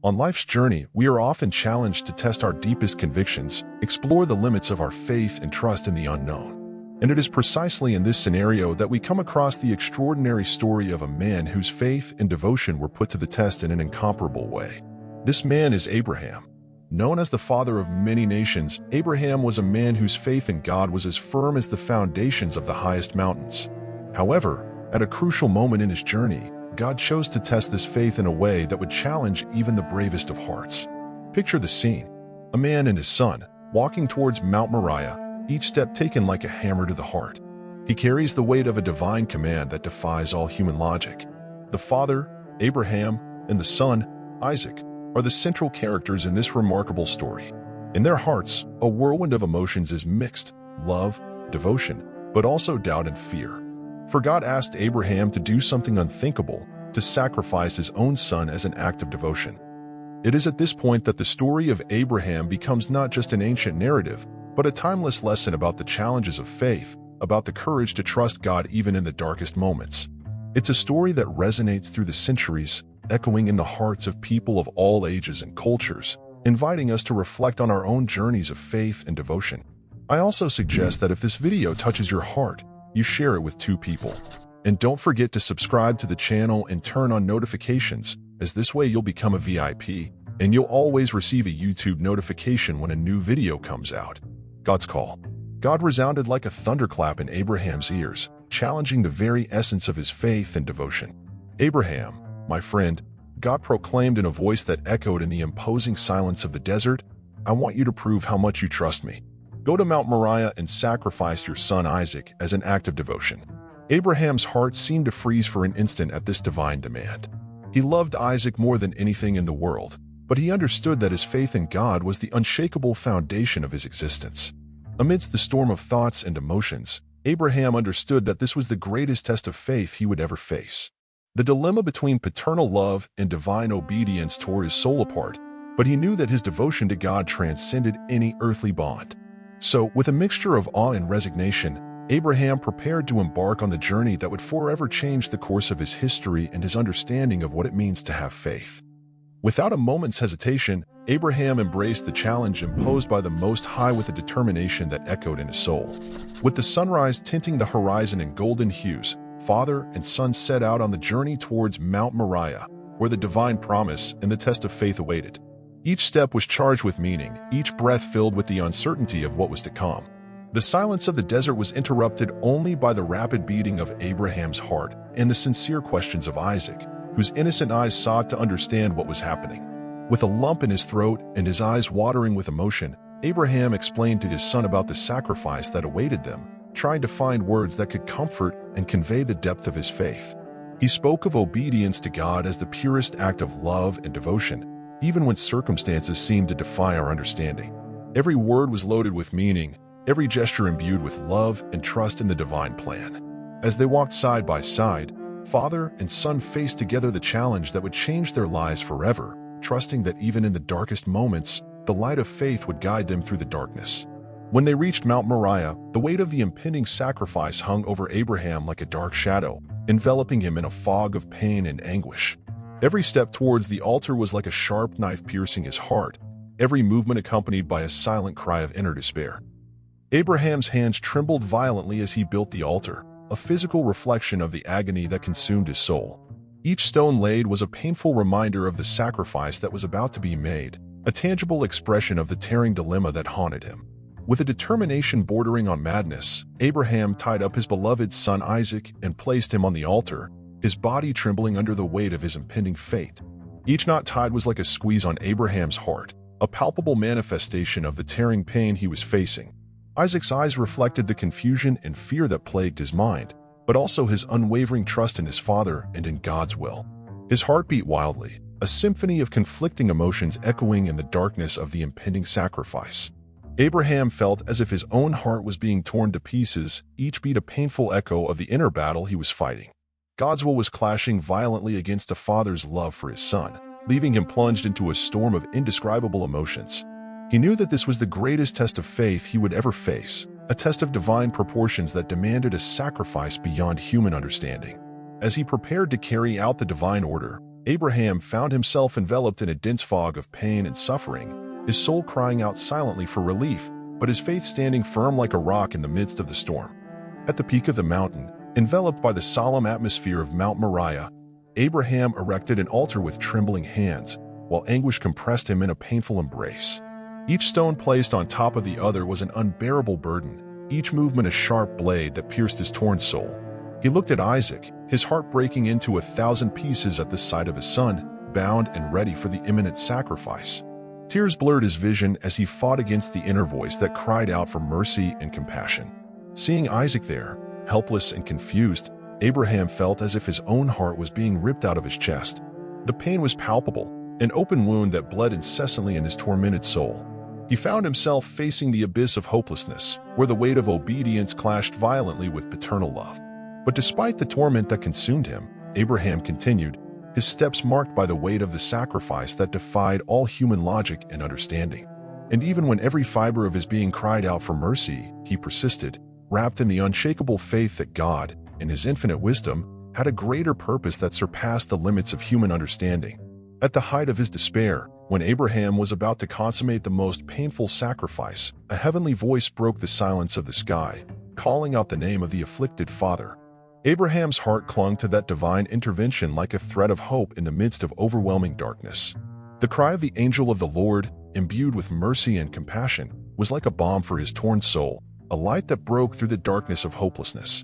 On life's journey, we are often challenged to test our deepest convictions, explore the limits of our faith, and trust in the unknown. And it is precisely in this scenario that we come across the extraordinary story of a man whose faith and devotion were put to the test in an incomparable way. This man is Abraham. Known as the father of many nations, Abraham was a man whose faith in God was as firm as the foundations of the highest mountains. However, at a crucial moment in his journey, God chose to test this faith in a way that would challenge even the bravest of hearts. Picture the scene. A man and his son, walking towards Mount Moriah, each step taken like a hammer to the heart. He carries the weight of a divine command that defies all human logic. The father, Abraham, and the son, Isaac, are the central characters in this remarkable story. In their hearts, a whirlwind of emotions is mixed: love, devotion, but also doubt and fear. For God asked Abraham to do something unthinkable, to sacrifice his own son as an act of devotion. It is at this point that the story of Abraham becomes not just an ancient narrative, but a timeless lesson about the challenges of faith, about the courage to trust God even in the darkest moments. It's a story that resonates through the centuries, echoing in the hearts of people of all ages and cultures, inviting us to reflect on our own journeys of faith and devotion. I also suggest that if this video touches your heart, you share it with 2 people. And don't forget to subscribe to the channel and turn on notifications, as this way you'll become a VIP, and you'll always receive a YouTube notification when a new video comes out. God's call. God resounded like a thunderclap in Abraham's ears, challenging the very essence of his faith and devotion. "Abraham, my friend," God proclaimed in a voice that echoed in the imposing silence of the desert, "I want you to prove how much you trust me. Go to Mount Moriah and sacrifice your son Isaac as an act of devotion." Abraham's heart seemed to freeze for an instant at this divine demand. He loved Isaac more than anything in the world, but he understood that his faith in God was the unshakable foundation of his existence. Amidst the storm of thoughts and emotions, Abraham understood that this was the greatest test of faith he would ever face. The dilemma between paternal love and divine obedience tore his soul apart, but he knew that his devotion to God transcended any earthly bond. So, with a mixture of awe and resignation, Abraham prepared to embark on the journey that would forever change the course of his history and his understanding of what it means to have faith. Without a moment's hesitation, Abraham embraced the challenge imposed by the Most High with a determination that echoed in his soul. With the sunrise tinting the horizon in golden hues, father and son set out on the journey towards Mount Moriah, where the divine promise and the test of faith awaited. Each step was charged with meaning, each breath filled with the uncertainty of what was to come. The silence of the desert was interrupted only by the rapid beating of Abraham's heart and the sincere questions of Isaac, whose innocent eyes sought to understand what was happening. With a lump in his throat and his eyes watering with emotion, Abraham explained to his son about the sacrifice that awaited them, trying to find words that could comfort and convey the depth of his faith. He spoke of obedience to God as the purest act of love and devotion, even when circumstances seemed to defy our understanding. Every word was loaded with meaning, every gesture imbued with love and trust in the divine plan. As they walked side by side, father and son faced together the challenge that would change their lives forever, trusting that even in the darkest moments, the light of faith would guide them through the darkness. When they reached Mount Moriah, the weight of the impending sacrifice hung over Abraham like a dark shadow, enveloping him in a fog of pain and anguish. Every step towards the altar was like a sharp knife piercing his heart, every movement accompanied by a silent cry of inner despair. Abraham's hands trembled violently as he built the altar, a physical reflection of the agony that consumed his soul. Each stone laid was a painful reminder of the sacrifice that was about to be made, a tangible expression of the tearing dilemma that haunted him. With a determination bordering on madness, Abraham tied up his beloved son Isaac and placed him on the altar, his body trembling under the weight of his impending fate. Each knot tied was like a squeeze on Abraham's heart, a palpable manifestation of the tearing pain he was facing. Isaac's eyes reflected the confusion and fear that plagued his mind, but also his unwavering trust in his father and in God's will. His heart beat wildly, a symphony of conflicting emotions echoing in the darkness of the impending sacrifice. Abraham felt as if his own heart was being torn to pieces, each beat a painful echo of the inner battle he was fighting. God's will was clashing violently against a father's love for his son. leaving him plunged into a storm of indescribable emotions. He knew that this was the greatest test of faith he would ever face, a test of divine proportions that demanded a sacrifice beyond human understanding. As he prepared to carry out the divine order, Abraham found himself enveloped in a dense fog of pain and suffering, his soul crying out silently for relief, but his faith standing firm like a rock in the midst of the storm. At the peak of the mountain, enveloped by the solemn atmosphere of Mount Moriah, Abraham erected an altar with trembling hands, while anguish compressed him in a painful embrace. Each stone placed on top of the other was an unbearable burden, each movement a sharp blade that pierced his torn soul. He looked at Isaac, his heart breaking into 1,000 pieces at the sight of his son, bound and ready for the imminent sacrifice. Tears blurred his vision as he fought against the inner voice that cried out for mercy and compassion. Seeing Isaac there, helpless and confused, Abraham felt as if his own heart was being ripped out of his chest. The pain was palpable, an open wound that bled incessantly in his tormented soul. He found himself facing the abyss of hopelessness, where the weight of obedience clashed violently with paternal love. But despite the torment that consumed him, Abraham continued, his steps marked by the weight of the sacrifice that defied all human logic and understanding. And even when every fiber of his being cried out for mercy, he persisted, wrapped in the unshakable faith that God, in his infinite wisdom, had a greater purpose that surpassed the limits of human understanding. At the height of his despair, when Abraham was about to consummate the most painful sacrifice, a heavenly voice broke the silence of the sky, calling out the name of the afflicted father. Abraham's heart clung to that divine intervention like a thread of hope in the midst of overwhelming darkness. The cry of the angel of the Lord, imbued with mercy and compassion, was like a balm for his torn soul, a light that broke through the darkness of hopelessness.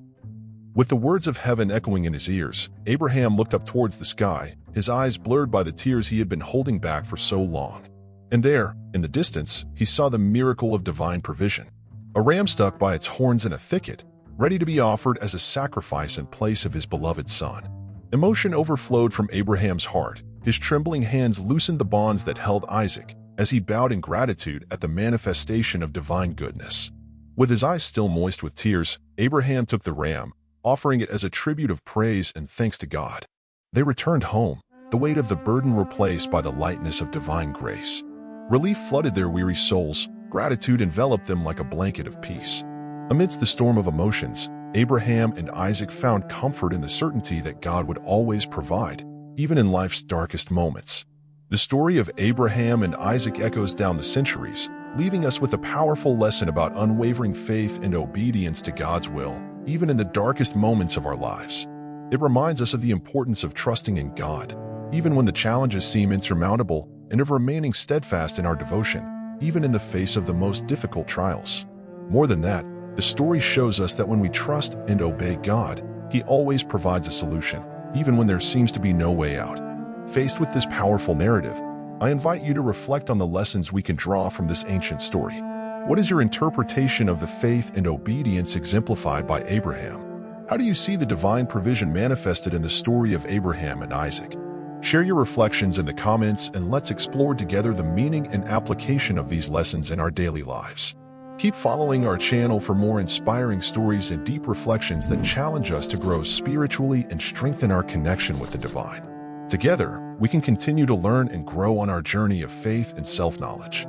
With the words of heaven echoing in his ears, Abraham looked up towards the sky, his eyes blurred by the tears he had been holding back for so long. And there, in the distance, he saw the miracle of divine provision. A ram stuck by its horns in a thicket, ready to be offered as a sacrifice in place of his beloved son. Emotion overflowed from Abraham's heart. His trembling hands loosened the bonds that held Isaac, as he bowed in gratitude at the manifestation of divine goodness. With his eyes still moist with tears, Abraham took the ram, offering it as a tribute of praise and thanks to God. They returned home, the weight of the burden replaced by the lightness of divine grace. Relief flooded their weary souls, gratitude enveloped them like a blanket of peace. Amidst the storm of emotions, Abraham and Isaac found comfort in the certainty that God would always provide, even in life's darkest moments. The story of Abraham and Isaac echoes down the centuries, leaving us with a powerful lesson about unwavering faith and obedience to God's will, even in the darkest moments of our lives. It reminds us of the importance of trusting in God, even when the challenges seem insurmountable, and of remaining steadfast in our devotion, even in the face of the most difficult trials. More than that, the story shows us that when we trust and obey God, He always provides a solution, even when there seems to be no way out. Faced with this powerful narrative, I invite you to reflect on the lessons we can draw from this ancient story. What is your interpretation of the faith and obedience exemplified by Abraham? How do you see the divine provision manifested in the story of Abraham and Isaac? Share your reflections in the comments and let's explore together the meaning and application of these lessons in our daily lives. Keep following our channel for more inspiring stories and deep reflections that challenge us to grow spiritually and strengthen our connection with the divine. Together, we can continue to learn and grow on our journey of faith and self-knowledge.